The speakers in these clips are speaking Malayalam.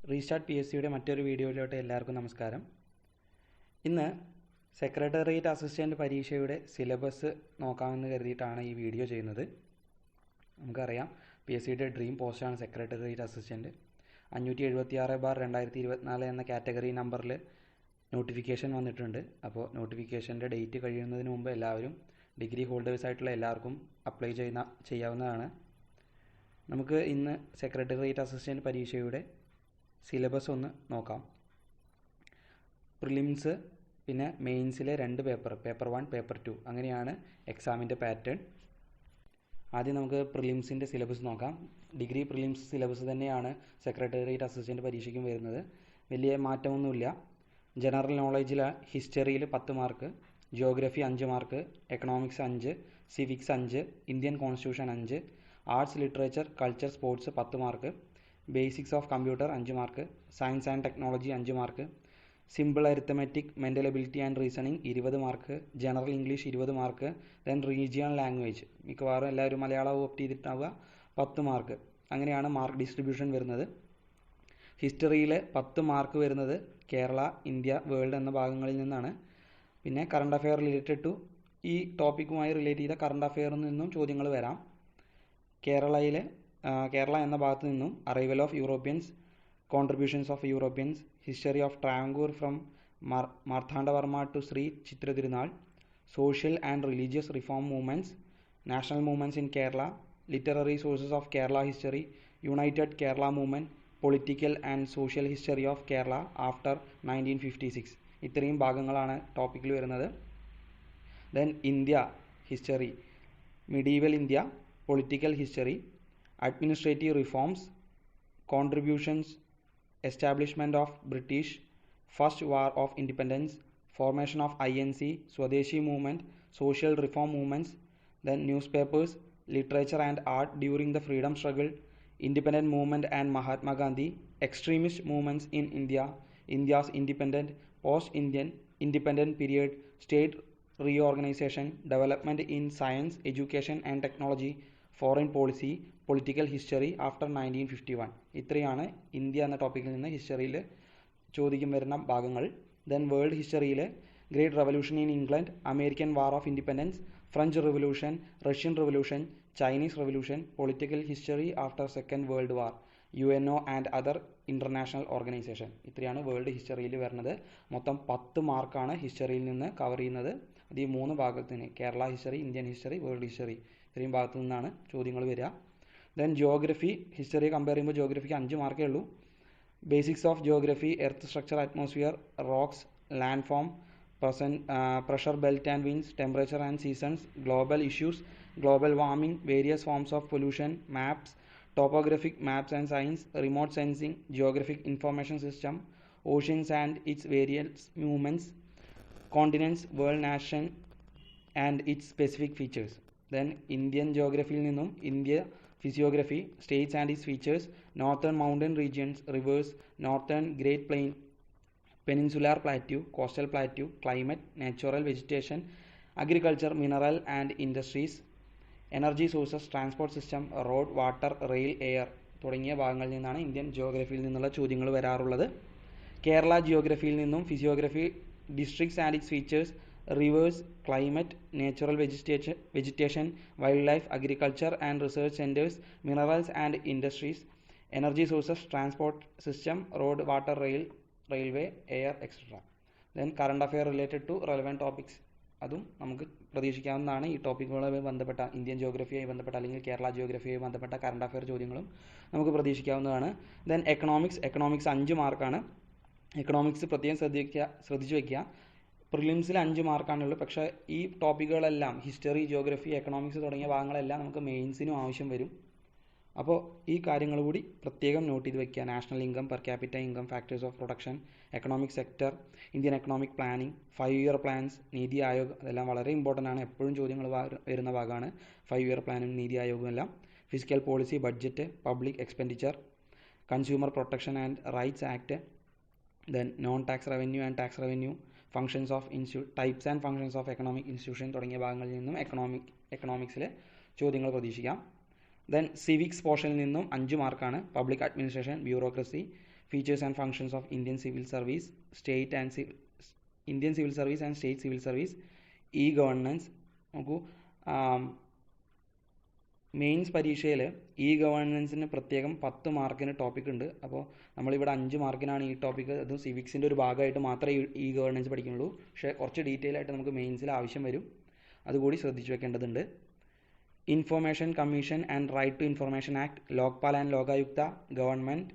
റീസ്റ്റാർട്ട് പി എസ് സിയുടെ മറ്റൊരു വീഡിയോയിലോട്ട് എല്ലാവർക്കും നമസ്കാരം. ഇന്ന് സെക്രട്ടേറിയറ്റ് അസിസ്റ്റൻറ്റ് പരീക്ഷയുടെ സിലബസ് നോക്കാമെന്ന് കരുതിയിട്ടാണ് ഈ വീഡിയോ ചെയ്യുന്നത്. നമുക്കറിയാം പി എസ് സിയുടെ ഡ്രീം പോസ്റ്റാണ് സെക്രട്ടേറിയറ്റ് അസിസ്റ്റൻറ്റ്. 576/2024 എന്ന കാറ്റഗറി നമ്പറിൽ നോട്ടിഫിക്കേഷൻ വന്നിട്ടുണ്ട്. അപ്പോൾ നോട്ടിഫിക്കേഷൻ്റെ ഡേറ്റ് കഴിയുന്നതിന് മുമ്പ് എല്ലാവരും ഡിഗ്രി ഹോൾഡേഴ്സായിട്ടുള്ള എല്ലാവർക്കും അപ്ലൈ ചെയ്യാവുന്നതാണ്. നമുക്ക് ഇന്ന് സെക്രട്ടേറിയറ്റ് അസിസ്റ്റൻറ്റ് പരീക്ഷയുടെ സിലബസ് ഒന്ന് നോക്കാം. പ്രിലിംസ് പിന്നെ മെയിൻസിലെ 2 പേപ്പർ 1 പേപ്പർ 2 അങ്ങനെയാണ് എക്സാമിൻ്റെ പാറ്റേൺ. ആദ്യം നമുക്ക് പ്രിലിംസിൻ്റെ സിലബസ് നോക്കാം. ഡിഗ്രി പ്രിലിംസ് സിലബസ് തന്നെയാണ് സെക്രട്ടേറിയറ്റ് അസിസ്റ്റൻറ്റ് പരീക്ഷയ്ക്കും വരുന്നത്. വലിയ മാറ്റമൊന്നുമില്ല. ജനറൽ നോളേജിൽ ഹിസ്റ്ററിയിൽ 10 mark, geography 5 mark, economics 5, civics 5, Indian constitution 5, arts literature culture sports 10 mark, basics of computer 5 mark, science and technology 5 mark, simple arithmetic mental ability and reasoning 20 mark, general English 20 mark, then regional language മിക്കവാറും എല്ലാവരും മലയാളം ഓപ്റ്റ് ചെയ്തിട്ടാവുക 10 മാർക്ക്. അങ്ങനെയാണ് മാർക്ക് ഡിസ്ട്രിബ്യൂഷൻ വരുന്നത്. ഹിസ്റ്ററിയിൽ 10 മാർക്ക് വരുന്നത് കേരള, ഇന്ത്യ, വേൾഡ് എന്ന ഭാഗങ്ങളിൽ നിന്നാണ്. പിന്നെ കറണ്ട് അഫെയർ റിലേറ്റഡ് ടു ഈ ടോപ്പിക്കുമായി റിലേറ്റ് ചെയ്ത കറണ്ട് അഫെയറിൽ നിന്നും ചോദ്യങ്ങൾ വരാം. കേരള എന്ന ഭാഗത്ത് നിന്നും arrival of Europeans, contributions of Europeans, history of Travancore from Marthanda Varma to Sree Chithira Thirunal, social and religious reform movements, national movements in Kerala, literary sources of Kerala history, united Kerala movement, political and social history of Kerala after 1956 ഇത്രയും ഭാഗങ്ങളാണ് ടോപ്പിക്കിൽ വരുന്നത്. Then India history, medieval India, political history, administrative reforms, contributions, establishment of British, first war of independence, formation of INC, Swadeshi movement, social reform movements, then newspapers, literature and art during the freedom struggle, independent movement and Mahatma Gandhi, extremist movements in India, India's independent, post-Indian, independent period, state reorganization, development in science, education and technology, foreign policy, political history after 1951 ഇത്രയാണ് ഇന്ത്യ എന്ന ടോപ്പിക്കിൽ നിന്ന് ഹിസ്റ്ററിയിൽ ചോദിക്കും വരുന്ന ഭാഗങ്ങൾ. ദെൻ വേൾഡ് ഹിസ്റ്ററിയിൽ great revolution in England, American war of independence, French revolution, Russian revolution, Chinese revolution, political history after second world war, UNO and other international organisation ഇത്രയാണ് വേൾഡ് ഹിസ്റ്ററിയിൽ വരുന്നത്. മൊത്തം 10 മാർക്കാണ് ഹിസ്റ്ററിയിൽ നിന്ന് കവർ ചെയ്യുന്നത്. അത് ഈ 3 ഭാഗത്തിന് Kerala history, Indian history, world history ഇത്രയും ഭാഗത്തു നിന്നാണ് ചോദ്യങ്ങൾ വരിക. ദെൻ ജിയോഗ്രഫി, ഹിസ്റ്ററി കമ്പയർ ചെയ്യുമ്പോൾ ജിയോഗ്രഫിക്ക് 5 മാർക്കേ ഉള്ളൂ. Basics of geography, earth structure, atmosphere, rocks, land form, pressure belt and winds, temperature and seasons, global issues, global warming, various forms of pollution, maps, topographic maps and science, remote sensing, geographic information system, oceans and its various movements, continents, world nation and its specific features. Then Indian ജിയോഗ്രഫിയിൽ നിന്നും India physiography, states and its features, northern mountain regions, rivers, northern great plain, peninsular plateau, coastal plateau, climate, natural vegetation, agriculture, mineral and industries, energy sources, transport system, road, water, rail, air തുടങ്ങിയ ഭാഗങ്ങളിൽ നിന്നാണ് ഇന്ത്യൻ ജിയോഗ്രഫിയിൽ നിന്നുള്ള ചോദ്യങ്ങൾ വരാറുള്ളത്. കേരള ജിയോഗ്രഫിയിൽ നിന്നും physiography, districts and its features, rivers, climate, natural vegetation, wildlife, agriculture and research centers, minerals and industries, energy sources, transport system, road, water, railway, air, etc. Then current affair related to relevant topics അതും നമുക്ക് പ്രതീക്ഷിക്കാവുന്നതാണ്. ഈ ടോപ്പിക്കുകളുമായി ബന്ധപ്പെട്ട ഇന്ത്യൻ ജിയോഗ്രഫിയുമായി ബന്ധപ്പെട്ട അല്ലെങ്കിൽ കേരള ജിയോഗ്രഫിയുമായി ബന്ധപ്പെട്ട കറണ്ട് അഫെയർ ചോദ്യങ്ങളും നമുക്ക് പ്രതീക്ഷിക്കാവുന്നതാണ്. ദെൻ എക്കണോമിക്സ് 5 മാർക്കാണ്. എക്കണോമിക്സ് പ്രത്യേകം ശ്രദ്ധിച്ചു വയ്ക്കുക. പ്രിലിംസിൽ 5 മാർക്കാണുള്ളൂ. പക്ഷേ ഈ ടോപ്പിക്കുകളെല്ലാം ഹിസ്റ്ററി, ജിയോഗ്രഫി, എക്കണോമിക്സ് തുടങ്ങിയ ഭാഗങ്ങളെല്ലാം നമുക്ക് മെയിൻസിനും ആവശ്യം വരും. അപ്പോൾ ഈ കാര്യങ്ങൾ കൂടി പ്രത്യേകം നോട്ട് ചെയ്ത് വയ്ക്കുക. National income, per capita income, factors of production, economic sector, Indian economic planning, 5 year plans, Niti Aayog അതെല്ലാം വളരെ ഇമ്പോർട്ടൻ്റ് ആണ്. എപ്പോഴും ചോദ്യങ്ങൾ വരുന്ന ഭാഗമാണ് 5 ഇയർ പ്ലാനും നീതി ആയോഗും എല്ലാം. Physical policy, budget, public expenditure, consumer protection and rights act, then non tax revenue and tax revenue, functions of types and functions of economic institution തുടങ്ങിയ ഭാഗങ്ങളിൽ നിന്നും എക്കണോമിക്സിൽ ചോദ്യങ്ങൾ പ്രതീക്ഷിക്കാം. ദെൻ സിവിക്സ് പോർഷനിൽ നിന്നും 5 മാർക്കാണ്. Public administration, bureaucracy, features and functions of Indian civil service, Indian civil service and state civil service, E governance. നോക്കൂ, മെയിൻസ് പരീക്ഷയിൽ ഇ ഗവേണൻസിന് പ്രത്യേകം 10 മാർക്കിന് ടോപ്പിക് ഉണ്ട്. അപ്പോൾ നമ്മളിവിടെ 5 മാർക്കിനാണ് ഈ ടോപ്പിക്ക്. അതും സിവിക്സിൻ്റെ ഒരു ഭാഗമായിട്ട് മാത്രമേ ഇ ഗവേണൻസ് പഠിക്കുന്നുള്ളൂ. പക്ഷേ കുറച്ച് ഡീറ്റെയിൽ ആയിട്ട് നമുക്ക് മെയിൻസിൽ ആവശ്യം വരും. അതുകൂടി ശ്രദ്ധിച്ചു വെക്കേണ്ടതുണ്ട്. Information commission and right to information act, Lokpal and Lokayukta, government,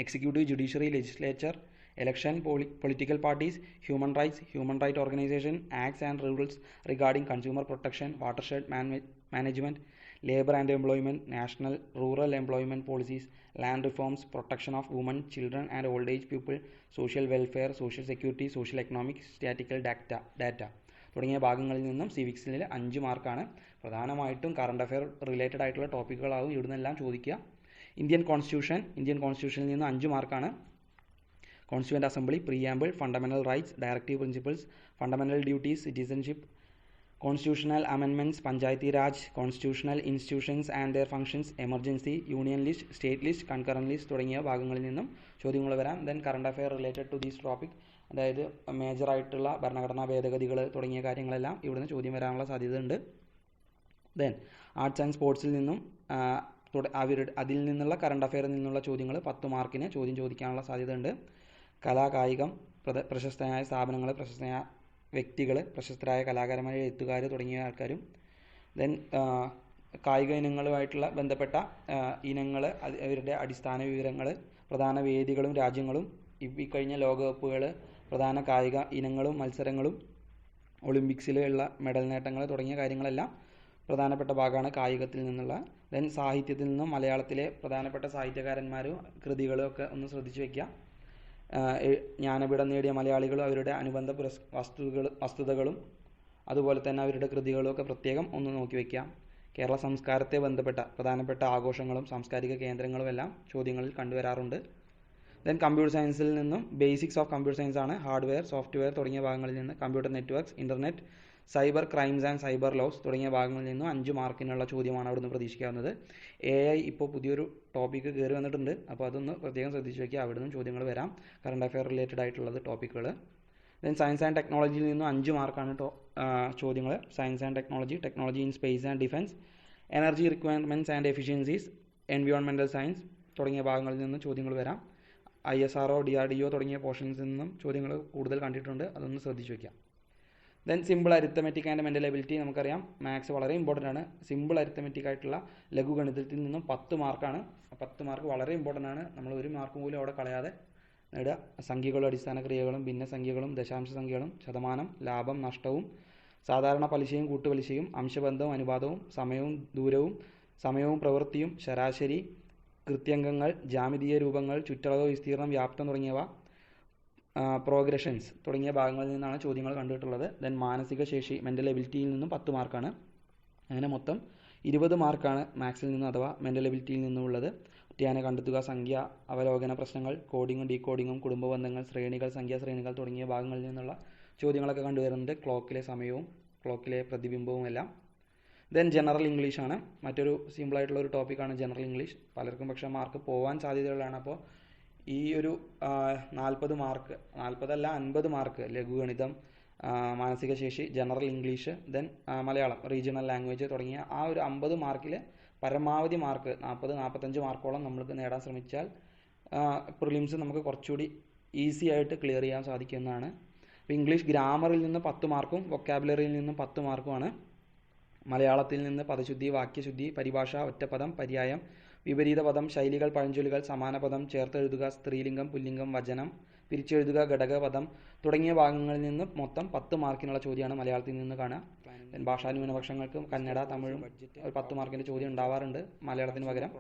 executive, judiciary, legislature, election, political parties, human right organization, acts and rules regarding consumer protection, watershed management, labor and employment, national rural employment policies, land reforms, protection of women, children and old age people, social welfare, social security, social economic, statistical data തുടങ്ങിയ ഭാഗങ്ങളിൽ നിന്നും സിവിക്സിൽ 5 മാർക്കാണ്. പ്രധാനമായിട്ടും കറണ്ട് അഫെയർ റിലേറ്റഡ് ആയിട്ടുള്ള ടോപ്പിക്കുകളാവും ഇവിടെ നിന്നെല്ലാം ചോദിക്കുക. ഇന്ത്യൻ കോൺസ്റ്റിറ്റ്യൂഷനിൽ നിന്ന് 5 മാർക്കാണ്. Constituent assembly, preamble, fundamental rights, directive principles, fundamental duties, citizenship, constitutional amendments, Panchayati Raj, constitutional institutions and their functions, emergency, union list, state list, concurrent list തുടങ്ങിയ ഭാഗങ്ങളിൽ നിന്നും ചോദ്യങ്ങൾ വരാം. Then current affair related to these topic, അതായത് മേജറായിട്ടുള്ള ഭരണഘടനാ ഭേദഗതികൾ തുടങ്ങിയ കാര്യങ്ങളെല്ലാം ഇവിടുന്ന് ചോദ്യം വരാനുള്ള സാധ്യതയുണ്ട്. ദെൻ ആർട്സ് ആൻഡ് സ്പോർട്സിൽ നിന്നും അതിൽ നിന്നുള്ള കറണ്ട് അഫെയറിൽ നിന്നുള്ള ചോദ്യങ്ങൾ 10 മാർക്കിന് ചോദ്യം ചോദിക്കാനുള്ള സാധ്യതയുണ്ട്. കലാ, കായികം, പ്രശസ്തമായ സ്ഥാപനങ്ങൾ, പ്രശസ്തമായ വ്യക്തികൾ, പ്രശസ്തരായ കലാകാരന്മാർ, എഴുത്തുകാർ തുടങ്ങിയ ആൾക്കാരും. ദെൻ കായിക ഇനങ്ങളുമായിട്ടുള്ള ബന്ധപ്പെട്ട ഇനങ്ങൾ, അവരുടെ അടിസ്ഥാന വിവരങ്ങൾ, പ്രധാന വേദികളും രാജ്യങ്ങളും, ഈ കഴിഞ്ഞ ലോകകപ്പുകൾ, പ്രധാന കായിക ഇനങ്ങളും മത്സരങ്ങളും, ഒളിമ്പിക്സിലുള്ള മെഡൽ നേട്ടങ്ങൾ തുടങ്ങിയ കാര്യങ്ങളെല്ലാം പ്രധാനപ്പെട്ട ഭാഗമാണ് കായികത്തിൽ നിന്നുള്ള. ദെൻ സാഹിത്യത്തിൽ നിന്നും മലയാളത്തിലെ പ്രധാനപ്പെട്ട സാഹിത്യകാരന്മാരും കൃതികളും ഒക്കെ ഒന്ന് ശ്രദ്ധിച്ചു വയ്ക്കുക. ജ്ഞാനപീഠം നേടിയ മലയാളികളും അവരുടെ അനുബന്ധ വസ്തുതകളും അതുപോലെ തന്നെ അവരുടെ കൃതികളും ഒക്കെ പ്രത്യേകം ഒന്ന് നോക്കി വയ്ക്കുക. കേരള സംസ്കാരത്തെ ബന്ധപ്പെട്ട പ്രധാനപ്പെട്ട ആഘോഷങ്ങളും സാംസ്കാരിക കേന്ദ്രങ്ങളും എല്ലാം ചോദ്യങ്ങളിൽ കണ്ടുവരാറുണ്ട്. ദെൻ കമ്പ്യൂട്ടർ സയൻസിൽ നിന്നും ബേസിക്സ് ഓഫ് കമ്പ്യൂട്ടർ സയൻസ് ആണ്. ഹാർഡ്വെയർ, സോഫ്റ്റ്വെയർ തുടങ്ങിയ ഭാഗങ്ങളിൽ നിന്ന്, computer networks, internet, cyber crimes and cyber laws തുടങ്ങിയ ഭാഗങ്ങളിൽ നിന്നും 5 മാർക്കിനുള്ള ചോദ്യമാണ് അവിടുന്ന് പ്രതീക്ഷിക്കാവുന്നത്. AI ഇപ്പോൾ പുതിയൊരു ടോപ്പിക്ക് കയറി വന്നിട്ടുണ്ട്. അപ്പോൾ അതൊന്ന് പ്രത്യേകം ശ്രദ്ധിച്ച് വയ്ക്കുക. അവിടുന്ന് ചോദ്യങ്ങൾ വരാം, കറണ്ട് അഫെയർ റിലേറ്റഡ് ആയിട്ടുള്ളത് ടോപ്പിക്കുകൾ. ദെൻ സയൻസ് ആൻഡ് ടെക്നോളജിയിൽ നിന്നും 5 മാർക്കാണ് ചോദ്യങ്ങൾ. Science and technology in space and defence, energy requirements and efficiencies, environmental science തുടങ്ങിയ ഭാഗങ്ങളിൽ നിന്ന് ചോദ്യങ്ങൾ വരാം. ISRO, DRDO തുടങ്ങിയ പോർഷൻസിൽ നിന്നും ചോദ്യങ്ങൾ കൂടുതൽ കണ്ടിട്ടുണ്ട്. അതൊന്ന് ശ്രദ്ധിച്ച് വയ്ക്കാം. Then simple arithmetic and mental ability, നമുക്കറിയാം മാത്സ് വളരെ ഇമ്പോർട്ടൻ്റ് ആണ്. സിമ്പിൾ അരിത്തമെറ്റിക് ആയിട്ടുള്ള ലഘുഗണിതത്തിൽ നിന്നും 10 മാർക്കാണ്. 10 മാർക്ക് വളരെ ഇമ്പോർട്ടൻ്റ് ആണ്. നമ്മൾ ഒരു മാർക്ക് പോലും അവിടെ കളയാതെ നേടുക. സംഖ്യകളും അടിസ്ഥാന ക്രിയകളും ഭിന്നസംഖ്യകളും ദശാംശ സംഖ്യകളും ശതമാനം, ലാഭം, നഷ്ടവും, സാധാരണ പലിശയും കൂട്ടുപലിശയും, അംശബന്ധവും അനുപാതവും, സമയവും ദൂരവും, സമയവും പ്രവൃത്തിയും, ശരാശരി, കൃത്യംഗങ്ങൾ, ജാമിതീയ രൂപങ്ങൾ, ചുറ്റളവ്, വിസ്തീർണം, വ്യാപ്തം തുടങ്ങിയവ, പ്രോഗ്രഷൻസ് തുടങ്ങിയ ഭാഗങ്ങളിൽ നിന്നാണ് ചോദ്യങ്ങൾ കണ്ടിട്ടുള്ളത്. ദെൻ മാനസിക ശേഷി, മെൻ്റൽ എബിലിറ്റിയിൽ നിന്നും 10 മാർക്കാണ്. അങ്ങനെ മൊത്തം 20 മാർക്കാണ് മാത്സിൽ നിന്നും അഥവാ മെൻ്റൽ എബിലിറ്റിയിൽ നിന്നുമുള്ളത്. ഒറ്റയാനെ കണ്ടെത്തുക, സംഖ്യ അവലോകന പ്രശ്നങ്ങൾ, കോഡിങ്ങും ഡീകോഡിങ്ങും, കുടുംബ ബന്ധങ്ങൾ, ശ്രേണികൾ, സംഖ്യാശ്രേണികൾ തുടങ്ങിയ ഭാഗങ്ങളിൽ നിന്നുള്ള ചോദ്യങ്ങളൊക്കെ കണ്ടുവരുന്നുണ്ട്. ക്ലോക്കിലെ സമയവും ക്ലോക്കിലെ പ്രതിബിംബവും എല്ലാം. ദെൻ ജനറൽ ഇംഗ്ലീഷ് ആണ് മറ്റൊരു സിമ്പിളായിട്ടുള്ള ഒരു ടോപ്പിക്കാണ് ജനറൽ ഇംഗ്ലീഷ്. പലർക്കും പക്ഷേ മാർക്ക് പോകാൻ സാധ്യതയുള്ളതാണ്. അപ്പോൾ ഈ ഒരു 40 മാർക്ക്, 40 അല്ല 50 മാർക്ക് ലഘുഗണിതം, മാനസിക ശേഷി, general English, then Malayalam, regional language തുടങ്ങിയ ആ ഒരു 50 മാർക്കിൽ പരമാവധി മാർക്ക് 40-45 മാർക്കോളം നമ്മൾക്ക് നേടാൻ ശ്രമിച്ചാൽ പ്രിലിംസ് നമുക്ക് കുറച്ചുകൂടി ഈസി ആയിട്ട് ക്ലിയർ ചെയ്യാൻ സാധിക്കുന്നതാണ്. അപ്പോൾ ഇംഗ്ലീഷ് ഗ്രാമറിൽ നിന്ന് 10 മാർക്കും വൊക്കാബുലറിയിൽ നിന്നും 10 മാർക്കുമാണ്. മലയാളത്തിൽ നിന്ന് പദശുദ്ധി, വാക്യശുദ്ധി, പരിഭാഷ, ഒറ്റപ്പദം, പര്യായം, വിപരീത പദം, ശൈലികൾ, പഴഞ്ചൊല്ലുകൾ, സമാന പദം, ചേർത്തെഴുതുക, സ്ത്രീലിംഗം, പുല്ലിംഗം, വചനം, പിരിച്ചെഴുതുക, ഘടകപദം തുടങ്ങിയ ഭാഗങ്ങളിൽ നിന്ന് മൊത്തം 10 മാർക്കിനുള്ള ചോദ്യമാണ് മലയാളത്തിൽ നിന്ന് കാണുക. ഭാഷാ ന്യൂനപക്ഷങ്ങൾക്ക് കന്നഡ, തമിഴും ഒരു 10 മാർക്കിൻ്റെ ചോദ്യം ഉണ്ടാവാറുണ്ട് മലയാളത്തിന് പകരം.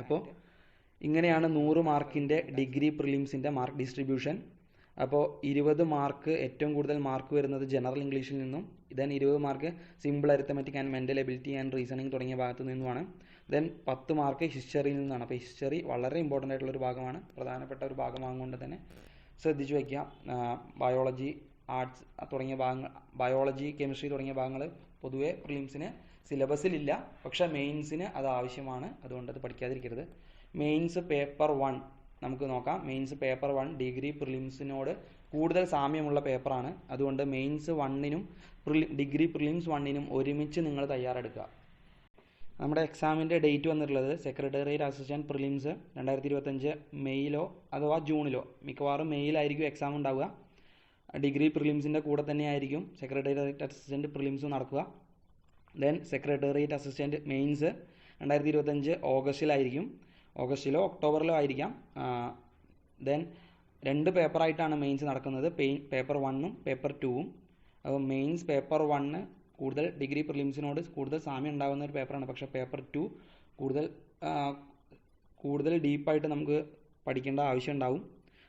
അപ്പോൾ ഇങ്ങനെയാണ് 100 മാർക്കിൻ്റെ ഡിഗ്രി പ്രിലിംസിൻ്റെ മാർക്ക് ഡിസ്ട്രിബ്യൂഷൻ. അപ്പോൾ 20 മാർക്ക് ഏറ്റവും കൂടുതൽ മാർക്ക് വരുന്നത് ജനറൽ ഇംഗ്ലീഷിൽ നിന്നും, then 20 mark simple arithmetic and mental ability and reasoning തുടങ്ങിയ ഭാഗത്തു നിന്നുമാണ്. ദെൻ 10 മാർക്ക് ഹിസ്റ്ററിയിൽ നിന്നാണ്. അപ്പോൾ ഹിസ്റ്ററി വളരെ ഇമ്പോർട്ടൻ്റ് ആയിട്ടുള്ളൊരു ഭാഗമാണ്, പ്രധാനപ്പെട്ട ഒരു ഭാഗമാകുകൊണ്ട് തന്നെ ശ്രദ്ധിച്ചു വയ്ക്കുക. ബയോളജി, ആർട്സ് തുടങ്ങിയ ഭാഗങ്ങൾ, ബയോളജി, കെമിസ്ട്രി തുടങ്ങിയ ഭാഗങ്ങൾ പൊതുവേ പ്രിലിംസിന് സിലബസിലില്ല, പക്ഷേ മെയിൻസിന് അത് ആവശ്യമാണ്. അതുകൊണ്ട് അത് പഠിക്കാതിരിക്കരുത്. മെയിൻസ് പേപ്പർ 1 നമുക്ക് നോക്കാം. മെയിൻസ് പേപ്പർ 1 ഡിഗ്രി പ്രിലിംസിനോട് കൂടുതൽ സാമ്യമുള്ള പേപ്പറാണ്. അതുകൊണ്ട് മെയിൻസ് 1നും ഡിഗ്രി പ്രിലിംസ് 1നും ഒരുമിച്ച് നിങ്ങൾ തയ്യാറെടുക്കുക. നമ്മുടെ എക്സാമിൻ്റെ ഡേറ്റ് വന്നിട്ടുള്ളത് സെക്രട്ടേറിയറ്റ് അസിസ്റ്റൻറ്റ് പ്രിലിംസ് 2025 മെയ്യിലോ അഥവാ ജൂണിലോ, മിക്കവാറും മെയ്യിലായിരിക്കും എക്സാം ഉണ്ടാവുക. ഡിഗ്രി പ്രിലിംസിൻ്റെ കൂടെ തന്നെ ആയിരിക്കും സെക്രട്ടേറിയറ്റ് അസിസ്റ്റൻറ്റ് പ്രിലിംസും നടക്കുക. ദെൻ സെക്രട്ടേറിയറ്റ് അസിസ്റ്റൻറ്റ് മെയിൻസ് 2025 ഓഗസ്റ്റിലായിരിക്കും, ഓഗസ്റ്റിലോ ഒക്ടോബറിലോ ആയിരിക്കാം. ദെൻ 2 പേപ്പറായിട്ടാണ് മെയിൻസ് നടക്കുന്നത്, പേപ്പർ 1ഉം പേപ്പർ 2ഉം. അപ്പോൾ മെയിൻസ് പേപ്പർ 1 കൂടുതൽ ഡിഗ്രി പ്രിലിംസിനോട് കൂടുതൽ സാമ്യം ഉണ്ടാകുന്ന ഒരു പേപ്പറാണ്. പക്ഷേ പേപ്പർ 2 കൂടുതൽ ഡീപ്പായിട്ട് നമുക്ക് പഠിക്കേണ്ട ആവശ്യം ഉണ്ടാവും.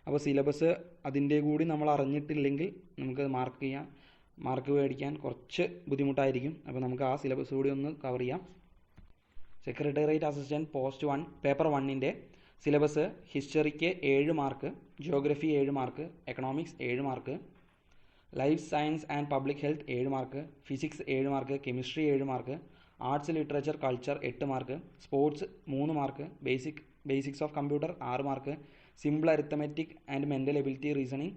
അപ്പോൾ സിലബസ് അതിൻ്റെ കൂടി നമ്മൾ അറിഞ്ഞിട്ടില്ലെങ്കിൽ നമുക്ക് മാർക്ക് മേടിക്കാൻ കുറച്ച് ബുദ്ധിമുട്ടായിരിക്കും. അപ്പോൾ നമുക്ക് ആ സിലബസ് കൂടി ഒന്ന് കവർ ചെയ്യാം. സെക്രട്ടേറിയറ്റ് അസിസ്റ്റൻറ്റ് പോസ്റ്റ് 1 പേപ്പർ 1ൻ്റെ സിലബസ് ഹിസ്റ്ററിക്ക് 7 mark, geography 7 mark, economics 7 mark, life science and public health 7 mark, physics 7 mark, chemistry 7 mark, arts literature culture 8 mark, sports 3 mark, basics of computer 6 mark, simple arithmetic and mental ability reasoning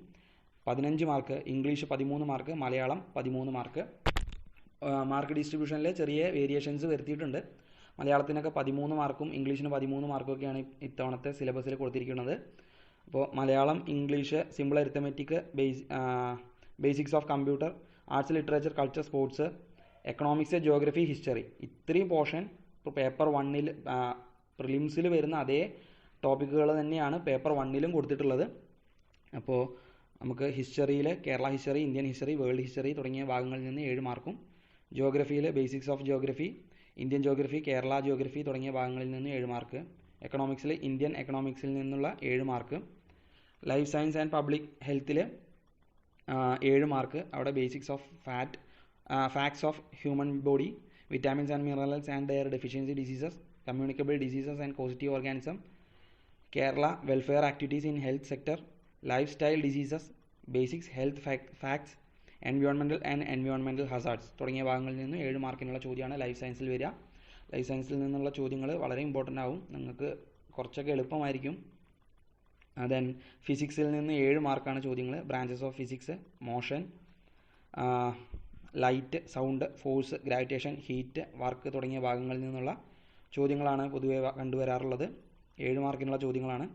15 mark, English 13 mark, Malayalam 13 mark. Mark ഡിസ്ട്രിബ്യൂഷനിൽ ചെറിയ വേരിയേഷൻസ് വരുത്തിയിട്ടുണ്ട്. മലയാളത്തിനൊക്കെ 13 മാർക്കും ഇംഗ്ലീഷിന് 13 മാർക്കും ഒക്കെയാണ് ഇത്തവണത്തെ സിലബസിൽ കൊടുത്തിരിക്കുന്നത്. അപ്പോൾ Malayalam, English, simple arithmetic, basics of computer, arts literature culture, sports, economics, geography, history, ഇത്രയും പോർഷൻ ഇപ്പോൾ പേപ്പർ 1ൽ പ്രിലിംസിൽ വരുന്ന അതേ ടോപ്പിക്കുകൾ തന്നെയാണ് പേപ്പർ 1ലും കൊടുത്തിട്ടുള്ളത്. അപ്പോൾ നമുക്ക് ഹിസ്റ്ററിയിൽ Kerala history, Indian history, world history തുടങ്ങിയ ഭാഗങ്ങളിൽ നിന്ന് 7 മാർക്കും, ജിയോഗ്രഫിയിൽ basics of geography, Indian geography, Kerala geography തുടങ്ങിയ ഭാഗങ്ങളിൽ നിന്ന് 7 മാർക്ക്, എക്കണോമിക്സിൽ ഇന്ത്യൻ എക്കണോമിക്സിൽ നിന്നുള്ള 7 mark, life science and public ഹെൽത്തിൽ 7 മാർക്ക്, അവിടെ basics of facts of human body, vitamins and minerals and their deficiency diseases, communicable diseases and positive organism, Kerala welfare activities in health sector, life style diseases, basics health facts, environmental hazards തുടങ്ങിയ ഭാഗങ്ങളിൽ നിന്ന് 7 മാർക്കിനുള്ള ചോദ്യമാണ് ലൈഫ് സയൻസിൽ വരിക. ലൈഫ് സയൻസിൽ നിന്നുള്ള ചോദ്യങ്ങൾ വളരെ ഇമ്പോർട്ടൻ്റ് ആവും, നിങ്ങൾക്ക് കുറച്ചൊക്കെ എളുപ്പമായിരിക്കും. ദെൻ ഫിസിക്സിൽ നിന്ന് 7 മാർക്കാണ് ചോദ്യങ്ങൾ. Branches of physics, motion, light, sound, force, gravitation, heat, work തുടങ്ങിയ ഭാഗങ്ങളിൽ നിന്നുള്ള ചോദ്യങ്ങളാണ് പൊതുവെ കണ്ടുവരാറുള്ളത്. 7 മാർക്കിനുള്ള ചോദ്യങ്ങളാണ്.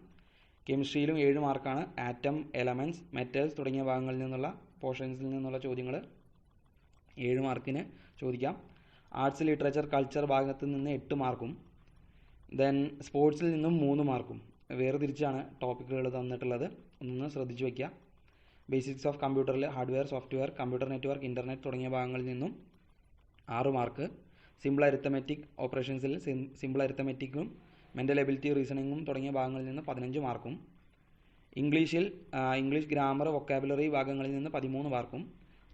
കെമിസ്ട്രിയിലും 7 മാർക്കാണ്. ആറ്റം, എലമെൻറ്റ്സ്, മെറ്റൽസ് തുടങ്ങിയ ഭാഗങ്ങളിൽ നിന്നുള്ള പോർഷൻസിൽ നിന്നുള്ള ചോദ്യങ്ങൾ 7 മാർക്കിന് ചോദിക്കാം. ആർട്സ് ലിറ്ററേച്ചർ കൾച്ചർ ഭാഗത്ത് നിന്ന് 8 മാർക്കും, ദെൻ സ്പോർട്സിൽ നിന്നും 3 മാർക്കും വേർതിരിച്ചാണ് ടോപ്പിക്കുകൾ തന്നിട്ടുള്ളത്. ഒന്ന് ശ്രദ്ധിച്ചു വയ്ക്കുക. ബേസിക്സ് ഓഫ് കമ്പ്യൂട്ടറിൽ hardware, software, computer network, internet തുടങ്ങിയ ഭാഗങ്ങളിൽ നിന്നും 6 മാർക്ക്. സിമ്പിൾ അരിത്തമെറ്റിക് ഓപ്പറേഷൻസിൽ സിമ്പിൾ അരിത്തമെറ്റിക്കും മെൻ്റൽ എബിലിറ്റി റീസണിങ്ങും തുടങ്ങിയ ഭാഗങ്ങളിൽ നിന്ന് 15 മാർക്കും. ഇംഗ്ലീഷ് ഗ്രാമർ, വൊക്കാബുലറി ഭാഗങ്ങളിൽ നിന്ന് 13 മാർക്കും.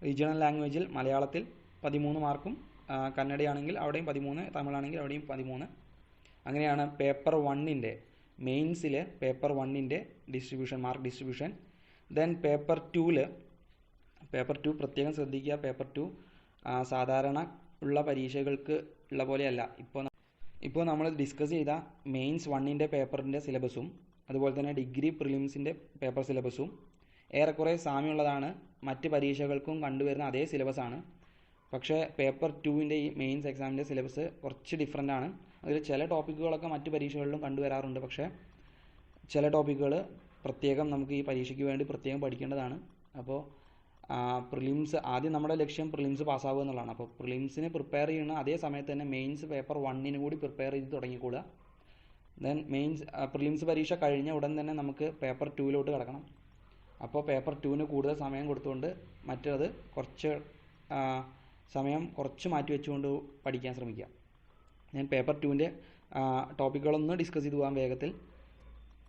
റീജിയണൽ ലാംഗ്വേജിൽ മലയാളത്തിൽ 13 മാർക്കും, കന്നഡയാണെങ്കിൽ അവിടെയും 13, തമിഴാണെങ്കിൽ അവിടെയും 13. അങ്ങനെയാണ് പേപ്പർ 1ൻ്റെ മെയിൻസിൽ പേപ്പർ 1ൻ്റെ മാർക്ക് ഡിസ്ട്രിബ്യൂഷൻ. ദെൻ പേപ്പർ 2 പ്രത്യേകം ശ്രദ്ധിക്കുക. പേപ്പർ 2 സാധാരണ ഉള്ള പരീക്ഷകൾക്ക് ഉള്ള പോലെയല്ല. ഇപ്പോൾ നമ്മൾ ഡിസ്കസ് ചെയ്ത മെയിൻസ് 1ൻ്റെ പേപ്പറിൻ്റെ സിലബസും അതുപോലെ തന്നെ ഡിഗ്രി പ്രിലിംസിൻ്റെ പേപ്പർ സിലബസും ഏറെക്കുറെ സാമ്യമുള്ളതാണ്. മറ്റ് പരീക്ഷകൾക്കും കണ്ടുവരുന്ന അതേ സിലബസാണ്. പക്ഷേ പേപ്പർ 2ൻ്റെ ഈ മെയിൻസ് എക്സാമിൻ്റെ സിലബസ് കുറച്ച് ഡിഫറൻ്റ് ആണ്. അതിൽ ചില ടോപ്പിക്കുകളൊക്കെ മറ്റ് പരീക്ഷകളിലും കണ്ടുവരാറുണ്ട്. പക്ഷേ ചില ടോപ്പിക്കുകൾ പ്രത്യേകം നമുക്ക് ഈ പരീക്ഷയ്ക്ക് വേണ്ടി പ്രത്യേകം പഠിക്കേണ്ടതാണ്. അപ്പോൾ പ്രിലിംസ് ആദ്യം നമ്മുടെ ലക്ഷ്യം പ്രിലിംസ് പാസ്സാവുക എന്നുള്ളതാണ്. അപ്പോൾ പ്രിലിംസിന് പ്രിപ്പയർ ചെയ്യുന്ന അതേ സമയത്ത് തന്നെ മെയിൻസ് പേപ്പർ 1ന് കൂടി പ്രിപ്പയർ ചെയ്ത് തുടങ്ങിക്കൂടുക. ദെൻ പ്രിലിംസ് പരീക്ഷ കഴിഞ്ഞ ഉടൻ തന്നെ നമുക്ക് പേപ്പർ 2ലോട്ട് കിടക്കണം. അപ്പോൾ പേപ്പർ 2ന് കൂടുതൽ സമയം കൊടുത്തുകൊണ്ട് മറ്റത് സമയം കുറച്ച് മാറ്റി വെച്ചുകൊണ്ട് പഠിക്കാൻ ശ്രമിക്കുക. ഞാൻ പേപ്പർ 2ൻ്റെ ടോപ്പിക്കുകളൊന്ന് ഡിസ്കസ് ചെയ്ത് പോകാം വേഗത്തിൽ.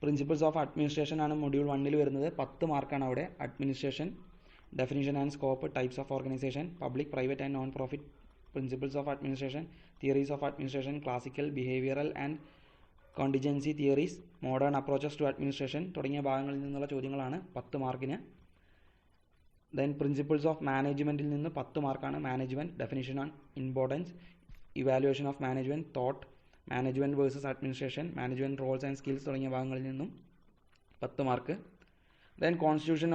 പ്രിൻസിപ്പിൾസ് ഓഫ് അഡ്മിനിസ്ട്രേഷൻ ആണ് മൊഡ്യൂൾ 1ൽ വരുന്നത്. 10 മാർക്കാണ് അവിടെ. Administration, definition and scope, types of organisation, public, private and non profit, principles of administration, theories of administration, classical, behavioural and contingency theories, modern approaches to administration തുടങ്ങിയ ഭാഗങ്ങളിൽ നിന്നുള്ള ചോദ്യങ്ങളാണ് 10 മാർക്കിന്. ദെൻ പ്രിൻസിപ്പിൾസ് ഓഫ് മാനേജ്മെൻറ്റിൽ നിന്ന് 10 മാർക്കാണ്. Management, definition and importance, evaluation of management, thought, management versus administration, management roles and skills തുടങ്ങിയ ഭാഗങ്ങളിൽ നിന്നും 10 mark. Then constitution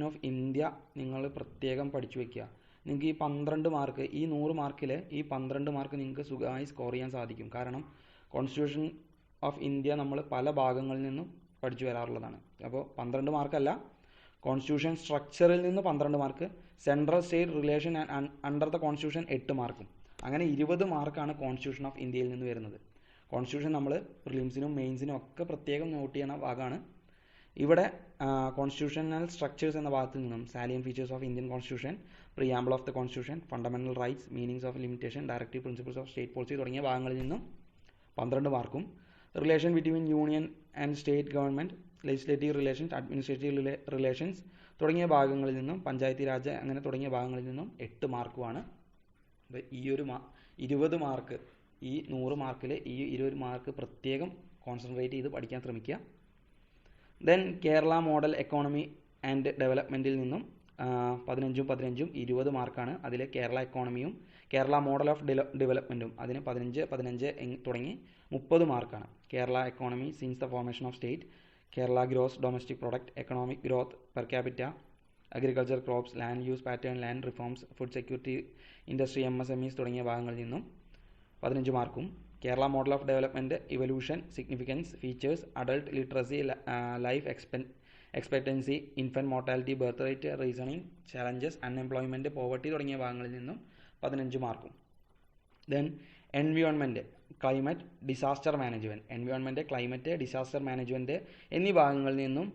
of India നിങ്ങൾ പ്രത്യേകം പഠിച്ചു വയ്ക്കുക. നിങ്ങൾക്ക് ഈ 12 മാർക്ക്, ഈ 100 മാർക്കിൽ ഈ 12 മാർക്ക് നിങ്ങൾക്ക് സുഖമായി സ്കോർ ചെയ്യാൻ സാധിക്കും. കാരണം കോൺസ്റ്റിറ്റ്യൂഷൻ ഓഫ് ഇന്ത്യ നമ്മൾ പല ഭാഗങ്ങളിൽ നിന്നും പഠിച്ചു വരാറുള്ളതാണ്. അപ്പോൾ 12 മാർക്കല്ല, കോൺസ്റ്റിറ്റ്യൂഷൻ സ്ട്രക്ചറിൽ നിന്ന് 12 mark, central state relation under the constitution 8 മാർക്കും, അങ്ങനെ 20 മാർക്കാണ് കോൺസ്റ്റിറ്റ്യൂഷൻ ഓഫ് ഇന്ത്യയിൽ നിന്ന് വരുന്നത്. കോൺസ്റ്റിറ്റ്യൂഷൻ നമ്മൾ പ്രിലിംസിനും മെയിൻസിനും ഒക്കെ പ്രത്യേകം നോട്ട് ചെയ്യുന്ന ഭാഗമാണ്. ഇവിടെ കോൺസ്റ്റിറ്റ്യൂഷണൽ സ്ട്രക്ചേഴ്സ് എന്ന ഭാഗത്തിൽ നിന്നും salient features of Indian constitution, preamble of the constitution, fundamental rights, meanings of limitation, directive principles of state policy തുടങ്ങിയ ഭാഗങ്ങളിൽ നിന്നും 12 മാർക്കും, relation between union and state government, legislative relations, administrative relations തുടങ്ങിയ ഭാഗങ്ങളിൽ നിന്നും, പഞ്ചായത്തി രാജ് അങ്ങനെ തുടങ്ങിയ ഭാഗങ്ങളിൽ നിന്നും 8 മാർക്കുമാണ്. അപ്പോൾ ഈ ഒരു 20 മാർക്ക്, ഈ 100 മാർക്കിൽ ഈ 20 മാർക്ക് പ്രത്യേകം കോൺസെൻട്രേറ്റ് ചെയ്ത് പഠിക്കാൻ ശ്രമിക്കുക. Then Kerala model economy and ഡെവലപ്മെൻറ്റിൽ നിന്നും 15 20 മാർക്കാണ്. അതിൽ കേരള എക്കോണമിയും കേരള മോഡൽ ഓഫ് ഡെവലപ്മെൻറ്റും അതിന് 15 തുടങ്ങി 30 മാർക്കാണ്. Kerala economy since the formation of state, Kerala gross domestic product, economic growth per capita, agriculture crops, land use pattern, land reforms, food security, industry, MSMEs തുടങ്ങിയ ഭാഗങ്ങളിൽ നിന്നും 15 മാർക്കും. Kerala model of development, evolution, significance, features, adult literacy, life expectancy, infant mortality, birth rate, reasoning, challenges, unemployment, poverty തുടങ്ങിയ ഭാഗങ്ങളിൽ നിന്നും 15 മാർക്കും. Then environment, climate, disaster management, climate, disaster management എന്നീ ഭാഗങ്ങളിൽ നിന്നും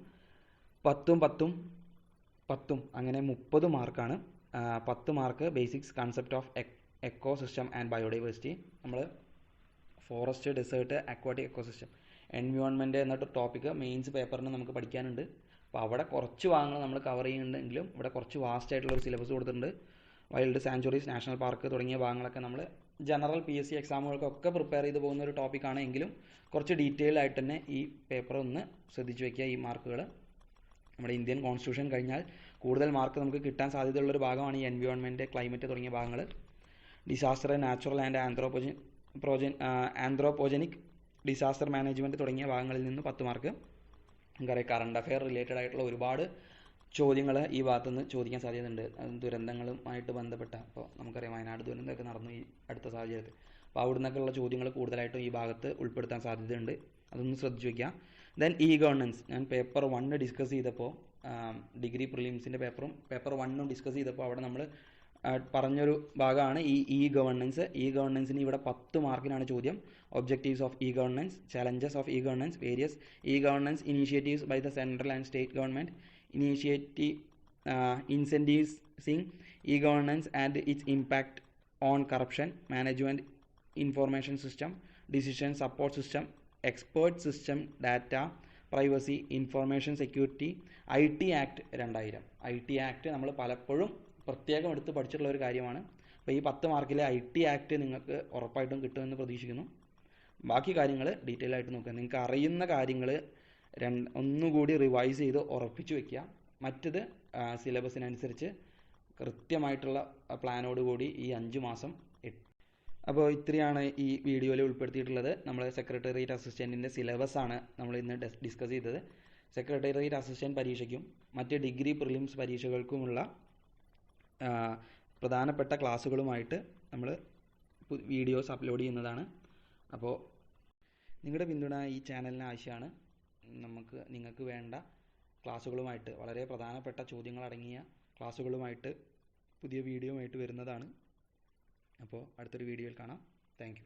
10 അങ്ങനെ 30 മാർക്കാണ്. 10 mark basics concept of ecosystem and biodiversity, നമ്മൾ forest, desert, aquatic ecosystem, environment എന്ന ടോപ്പിക്ക് മെയിൻസ് പേപ്പറിന് നമുക്ക് പഠിക്കാനുണ്ട്. അപ്പോൾ അവിടെ കുറച്ച് ഭാഗങ്ങൾ നമ്മൾ കവർ ചെയ്യുന്നുണ്ടെങ്കിലും ഇവിടെ കുറച്ച് വാസ്റ്റ് ആയിട്ടുള്ളൊരു സിലബസ് കൊടുത്തിട്ടുണ്ട്. വൈൽഡ് സാങ്ച്വറീസ്, നാഷണൽ പാർക്ക് തുടങ്ങിയ ഭാഗങ്ങളൊക്കെ നമ്മൾ ജനറൽ PSC എക്സാമുകൾക്കൊക്കെ പ്രിപ്പയർ ചെയ്ത് പോകുന്ന ഒരു ടോപ്പിക്കാണ്. എങ്കിലും കുറച്ച് ഡീറ്റെയിൽ ആയിട്ട് തന്നെ ഈ പേപ്പർ ഒന്ന് ശ്രദ്ധിച്ച് വയ്ക്കുക. ഈ മാർക്കുകൾ നമ്മുടെ ഇന്ത്യൻ കോൺസ്റ്റിറ്റ്യൂഷൻ കഴിഞ്ഞാൽ കൂടുതൽ മാർക്ക് നമുക്ക് കിട്ടാൻ സാധ്യതയുള്ളൊരു ഭാഗമാണ് ഈ എൻവിയോൺമെൻറ്റ്, ക്ലൈമറ്റ് തുടങ്ങിയ ഭാഗങ്ങൾ. Disaster, natural and anthropogenic disaster management തുടങ്ങിയ ഭാഗങ്ങളിൽ നിന്ന് 10 മാർക്ക്. നമുക്കറിയാം കറണ്ട് അഫെയർ റിലേറ്റഡ് ആയിട്ടുള്ള ഒരുപാട് ചോദ്യങ്ങൾ ഈ ഭാഗത്തുനിന്ന് ചോദിക്കാൻ സാധ്യതയുണ്ട്. ദുരന്തങ്ങളുമായിട്ട് ബന്ധപ്പെട്ട, അപ്പോൾ നമുക്കറിയാം വയനാട് ദുരന്തമൊക്കെ നടന്നു ഈ അടുത്ത സാഹചര്യത്തിൽ. അപ്പോൾ അവിടെ നിന്നൊക്കെയുള്ള ചോദ്യങ്ങൾ കൂടുതലായിട്ടും ഈ ഭാഗത്ത് ഉൾപ്പെടുത്താൻ സാധ്യതയുണ്ട്. അതൊന്ന് ശ്രദ്ധിച്ച് വയ്ക്കുക. ദെൻ ഗവേണൻസ്, ഞാൻ പേപ്പർ 1 ഡിസ്കസ് ചെയ്തപ്പോൾ, ഡിഗ്രി പ്രിലിംസിൻ്റെ പേപ്പർ 1 ഡിസ്കസ് ചെയ്തപ്പോൾ അവിടെ നമ്മൾ പറഞ്ഞൊരു ഭാഗമാണ് ഈ ഗവേണൻസ്. ഗവേണൻസിന് ഇവിടെ 10 മാർക്കിനാണ് ചോദ്യം. Objectives of governance, challenges of governance, various governance initiatives by the central and state government, incentivising governance and its impact on corruption, management information system, decision support system, expert system, data privacy, information security, IT act 2000. IT act നമ്മൾ പലപ്പോഴും പ്രത്യേകം എടുത്ത് പഠിച്ചിട്ടുള്ള ഒരു കാര്യമാണ്. അപ്പോൾ ഈ 10 മാർക്കിലെ IT ആക്ട് നിങ്ങൾക്ക് ഉറപ്പായിട്ടും കിട്ടുമെന്ന് പ്രതീക്ഷിക്കുന്നു. ബാക്കി കാര്യങ്ങൾ ഡീറ്റെയിൽ ആയിട്ട് നോക്കുക. നിങ്ങൾക്ക് അറിയുന്ന കാര്യങ്ങൾ ഒന്നുകൂടി റിവൈസ് ചെയ്ത് ഉറപ്പിച്ച് വയ്ക്കുക. മറ്റത് സിലബസിനനുസരിച്ച് കൃത്യമായിട്ടുള്ള പ്ലാനോടുകൂടി ഈ 5 മാസം. അപ്പോൾ ഇത്രയാണ് ഈ വീഡിയോയിൽ ഉൾപ്പെടുത്തിയിട്ടുള്ളത്. നമ്മൾ സെക്രട്ടേറിയറ്റ് അസിസ്റ്റൻറ്റിൻ്റെ സിലബസാണ് നമ്മൾ ഇന്ന് ഡിസ്കസ് ചെയ്തത്. സെക്രട്ടേറിയറ്റ് അസിസ്റ്റൻറ്റ് പരീക്ഷയ്ക്കും മറ്റ് ഡിഗ്രി പ്രിലിംസ് പരീക്ഷകൾക്കുമുള്ള പ്രധാനപ്പെട്ട ക്ലാസ്സുകളുമായിട്ട് നമ്മൾ വീഡിയോസ് അപ്ലോഡ് ചെയ്യുന്നതാണ്. അപ്പോൾ നിങ്ങളുടെ പിന്തുണ ഈ ചാനലിന് ആവശ്യമാണ്. നിങ്ങൾക്ക് വേണ്ട ക്ലാസ്സുകളുമായിട്ട്, വളരെ പ്രധാനപ്പെട്ട ചോദ്യങ്ങളടങ്ങിയ ക്ലാസ്സുകളുമായിട്ട് പുതിയ വീഡിയോ ആയിട്ട് വരുന്നതാണ്. അപ്പോൾ അടുത്തൊരു വീഡിയോയിൽ കാണാം. Thank you.